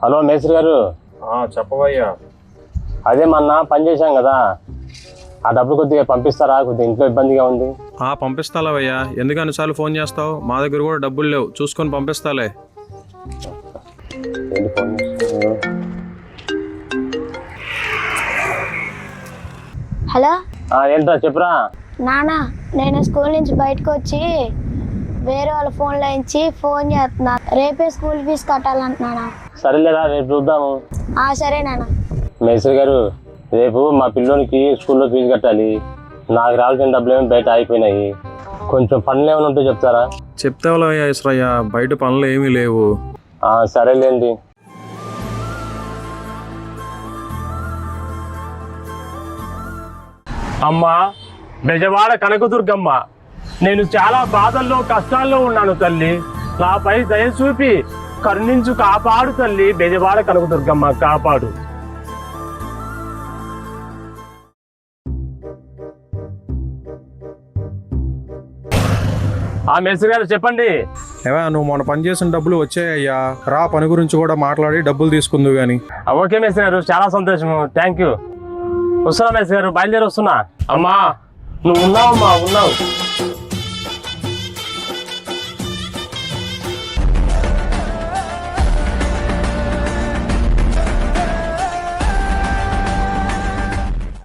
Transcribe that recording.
Hello మేస్త్రి గారు. చెప్పవయ్యా. అదే మొన్న పని చేశాం కదా, ఆ డబ్బులు కొద్దిగా పంపిస్తారా? కొద్దిగా ఇంట్లో ఇబ్బందిగా ఉంది. పంపిస్తాలేవయ్యా. ఎందుకు అన్నిసార్లు ఫోన్ చేస్తావు? మా దగ్గర కూడా డబ్బులు లేవు, చూసుకొని పంపిస్తాలే. హలో ఏంట్రా చెప్పురా. నానా, నేను స్కూల్ నుంచి బయటకు వచ్చి వేరే వాళ్ళ ఫోన్లో నుంచి ఫోన్ చేస్తున్నా. రేపే స్కూల్ ఫీజు కట్టాలంటున్నానా. సరేలేరా, రేపు చూద్దాము. సరే నాన్న. మేస్త్రి గారు, రేపు మా పిల్లోనికి స్కూల్లో ఫీజు కట్టాలి. నాకు రావాల్సిన డబ్బులు ఏమి బయట అయిపోయినాయి. కొంచెం పనులు ఏమైనా ఉంటే చెప్తారా? చెప్తావులయ్యా ఇస్రయ్య, బయట పనులు ఏమీ లేవు. సరేలేండి. అమ్మా బెజవాడ కనకదుర్గమ్మ, నేను చాలా బాధల్లో కష్టాల్లో ఉన్నాను తల్లి. నాపై దయ చూపి కరుణించు, కాపాడు తల్లి. బెజవాడ కనకదుర్గమ్మ కాపాడు. మేస్త్రి గారు చెప్పండి. ఏవా, నువ్వు మొన్న పని చేసిన డబ్బులు వచ్చాయ్యా. రా, పని గురించి కూడా మాట్లాడి డబ్బులు తీసుకుందు గాని. ఓకే మేస్త్రి గారు, చాలా సంతోషము. Thank you. వస్తున్నా మేస్త్రి గారు, బయలుదేరి వస్తున్నా. అమ్మా నువ్వు ఉన్నావమ్మా, ఉన్నావు.